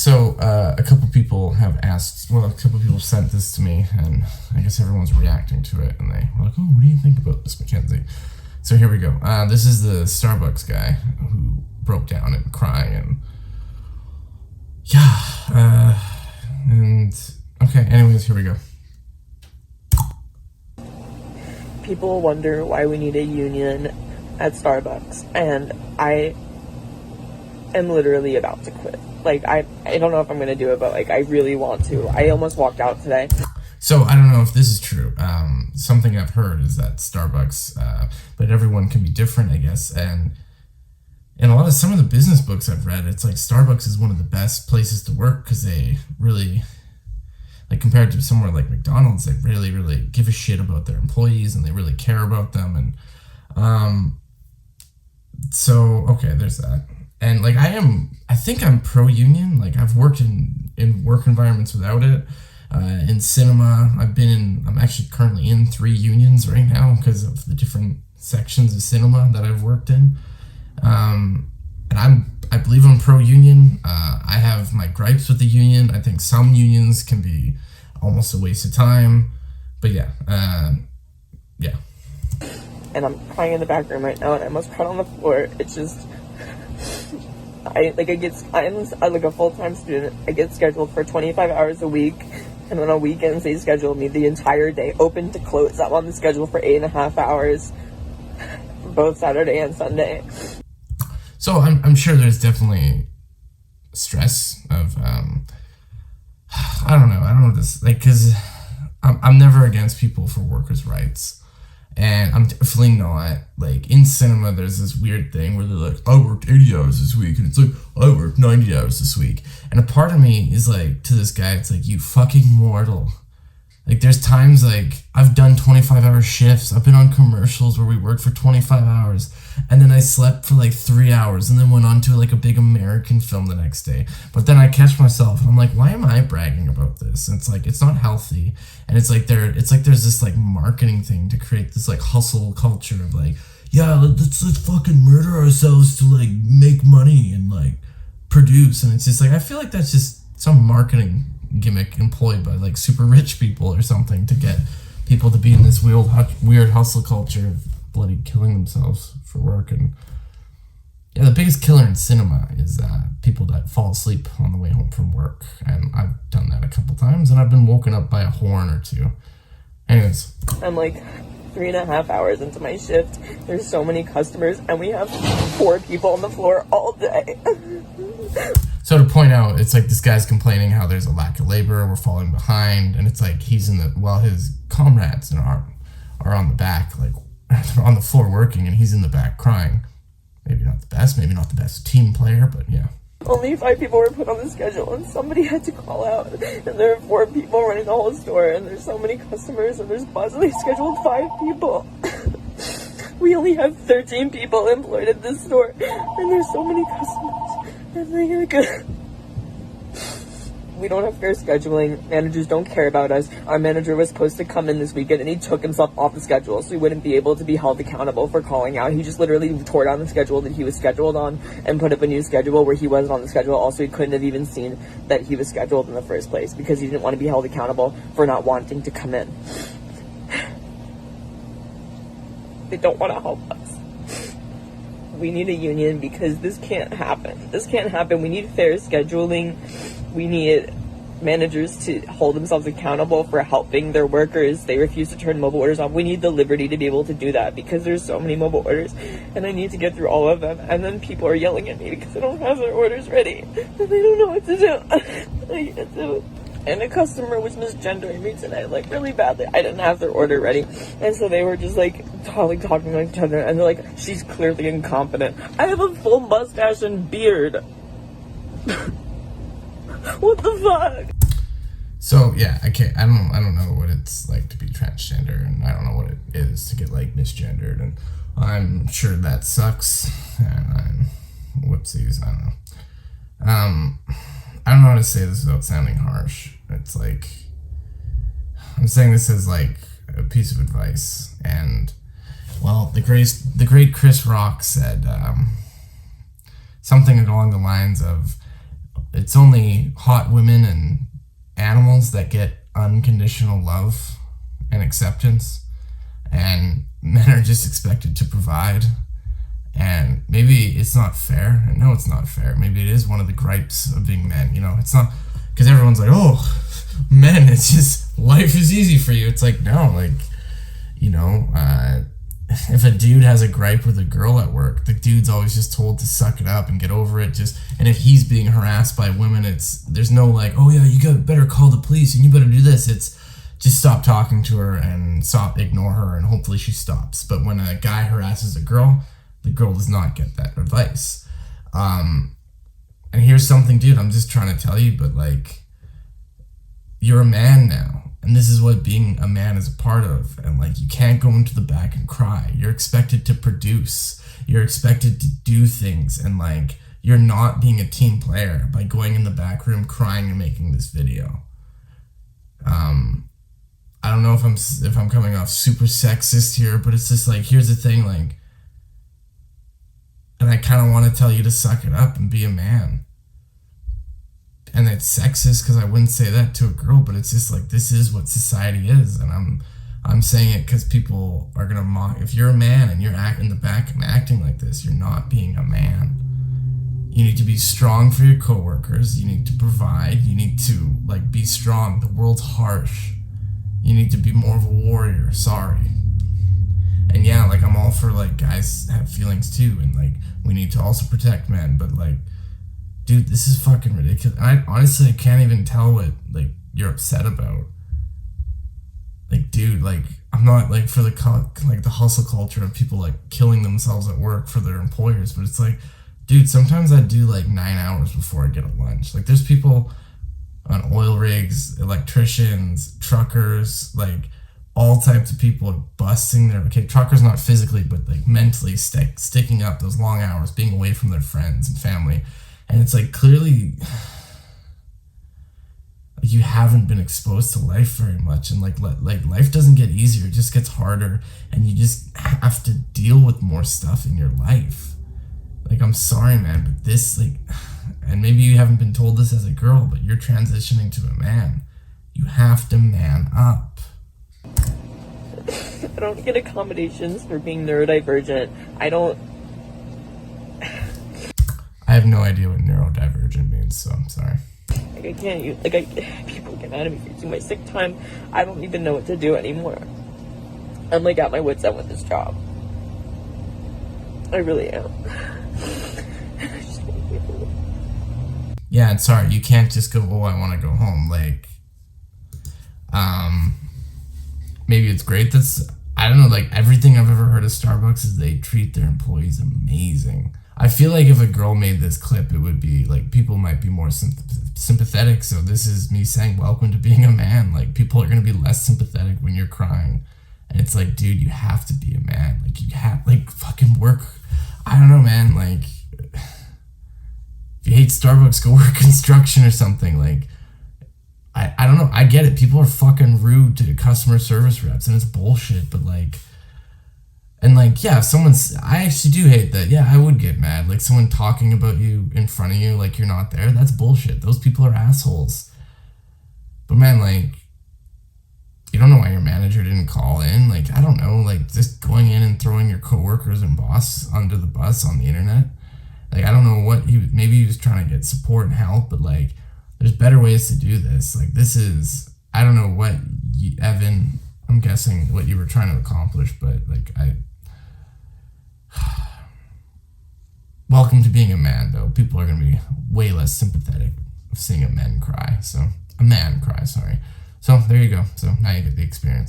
So a couple people have asked, well, a couple people sent this to me, and I guess everyone's reacting to it, and they were like, oh, what do you think about this, Mackenzie? So here we go. This is the Starbucks guy who broke down and crying, and yeah, and okay, anyways, here we go. People wonder why we need a union at Starbucks, and I am literally about to quit. Like, I don't know if I'm going to do it, but, like, I really want to. I almost walked out today. So, I don't know if this is true. Something I've heard is that Starbucks, but everyone can be different, I guess, and in some of the business books I've read, it's like Starbucks is one of the best places to work because they really, like, compared to somewhere like McDonald's, they really, really give a shit about their employees, and they really care about them, and, so, okay, there's that. And, like, I think I'm pro-union. Like, I've worked in work environments without it. In cinema, I'm actually currently in 3 unions right now because of the different sections of cinema that I've worked in. And I believe I'm pro-union. I have my gripes with the union. I think some unions can be almost a waste of time. But yeah, yeah. And I'm crying in the back room right now, and I almost cried on the floor. It's just... I'm like a full-time student. I get scheduled for 25 hours a week, and on weekends they schedule me the entire day, open to close. I'm on the schedule for 8.5 hours, both Saturday and Sunday. So I'm sure there's definitely stress of I don't know this, like, because I'm never against people for workers' rights. And I'm definitely not, like, in cinema, there's this weird thing where they're like, I worked 80 hours this week, and it's like, I worked 90 hours this week. And a part of me is like, to this guy, it's like, you fucking mortal. Like, there's times, like, I've done 25-hour shifts. I've been on commercials where we worked for 25 hours, and then I slept for, like, 3 hours, and then went on to, like, a big American film the next day. But then I catch myself, and I'm like, why am I bragging about this? And it's like, it's not healthy. And it's like there's this, like, marketing thing to create this, like, hustle culture of, like, yeah, let's fucking murder ourselves to, like, make money and, like, produce. And it's just like, I feel like that's just some marketing gimmick employed by, like, super rich people or something to get people to be in this weird hustle culture of bloody killing themselves for work. And yeah, the biggest killer in cinema is people that fall asleep on the way home from work, and I've done that a couple times, and I've been woken up by a horn or two. Anyways, I'm like 3.5 hours into my shift. There's so many customers, and we have 4 people on the floor all day. So to point out, it's like this guy's complaining how there's a lack of labor, we're falling behind, and it's like he's while his comrades are on the back, like, they're on the floor working, and he's in the back crying. Maybe not the best team player, but yeah. Only 5 people were put on the schedule, and somebody had to call out, and there are 4 people running the whole store, and there's so many customers, and there's possibly scheduled 5 people. We only have 13 people employed at this store, and there's so many customers, and they're good. We don't have fair scheduling. Managers don't care about us. Our manager was supposed to come in this weekend, and he took himself off the schedule, so he wouldn't be able to be held accountable for calling out. He just literally tore down the schedule that he was scheduled on and put up a new schedule where he wasn't on the schedule. Also, he couldn't have even seen that he was scheduled in the first place because he didn't want to be held accountable for not wanting to come in. They don't want to help us. We need a union because this can't happen. This can't happen. We need fair scheduling. We need managers to hold themselves accountable for helping their workers. They refuse to turn mobile orders off. We need the liberty to be able to do that because there's so many mobile orders and I need to get through all of them. And then people are yelling at me because I don't have their orders ready and they don't know what to do. I can't do it. And a customer was misgendering me today, like, really badly. I didn't have their order ready. And so they were just, like, talking to each other. And they're like, she's clearly incompetent. I have a full mustache and beard. What the fuck? So, yeah, I don't know what it's like to be transgender. And I don't know what it is to get, like, misgendered. And I'm sure that sucks. And whoopsies, I don't know. I don't know how to say this without sounding harsh. It's like, I'm saying this as like a piece of advice. And, well, the great Chris Rock said something along the lines of, it's only hot women and animals that get unconditional love and acceptance, and men are just expected to provide. And maybe it's not fair. I know it's not fair. Maybe it is one of the gripes of being men. It's not because everyone's like, oh, men, it's just life is easy for you. It's like, no, like, if a dude has a gripe with a girl at work, the dude's always just told to suck it up and get over it. And if he's being harassed by women, there's no like, oh yeah, you better call the police and you better do this. It's just stop talking to her and ignore her, and hopefully she stops. But when a guy harasses a girl, the girl does not get that advice. And here's something, dude, I'm just trying to tell you, but like, you're a man now. And this is what being a man is a part of. And like, you can't go into the back and cry. You're expected to produce. You're expected to do things. And like, you're not being a team player by going in the back room crying and making this video. I don't know if I'm coming off super sexist here, but it's just like, here's the thing, like, and I kind of want to tell you to suck it up and be a man. And it's sexist because I wouldn't say that to a girl, but it's just like, this is what society is. And I'm saying it because people are going to mock. If you're a man and you're in the back and acting like this, you're not being a man. You need to be strong for your coworkers. You need to provide. You need to like be strong. The world's harsh. You need to be more of a warrior. Sorry. And yeah, like, I'm all for like guys have feelings too, and like we need to also protect men, but like, dude, this is fucking ridiculous. I honestly can't even tell what like you're upset about. Like, dude, like, I'm not like for the hustle culture of people like killing themselves at work for their employers, but it's like, dude, sometimes I do like 9 hours before I get a lunch. Like, there's people on oil rigs, electricians, truckers, like all types of people are busting their, truckers not physically, but like mentally sticking up those long hours, being away from their friends and family. And it's like, clearly you haven't been exposed to life very much, and like life doesn't get easier, it just gets harder, and you just have to deal with more stuff in your life. Like, I'm sorry, man, but this, like, and maybe you haven't been told this as a girl, but you're transitioning to a man. You have to man up. I don't get accommodations for being neurodivergent. I have no idea what neurodivergent means, so I'm sorry. Like, I can't use, people get mad at me for using my sick time. I don't even know what to do anymore. I'm like at my wit's end with this job. I really am. Yeah, and sorry, you can't just go, oh, I want to go home. Like, maybe it's great. I don't know, like, everything I've ever heard of Starbucks is they treat their employees amazing. I feel like if a girl made this clip, it would be, like, people might be more sympathetic. So this is me saying, welcome to being a man. Like, people are going to be less sympathetic when you're crying. And it's like, dude, you have to be a man. Like, you have, like, fucking work. I don't know, man. Like, if you hate Starbucks, go work construction or something. Like, I don't know. I get it. People are fucking rude to customer service reps, and it's bullshit. But like, and like, yeah, I actually do hate that. Yeah, I would get mad. Like, someone talking about you in front of you like you're not there. That's bullshit. Those people are assholes. But man, like, you don't know why your manager didn't call in. Like, I don't know. Like, just going in and throwing your coworkers and boss under the bus on the internet. Like, I don't know what maybe he was trying to get support and help, but like, there's better ways to do this. Like, this is, I don't know what Evan, I'm guessing what you were trying to accomplish, but like, welcome to being a man, though. People are going to be way less sympathetic of seeing a man cry. So there you go. So now you get the experience.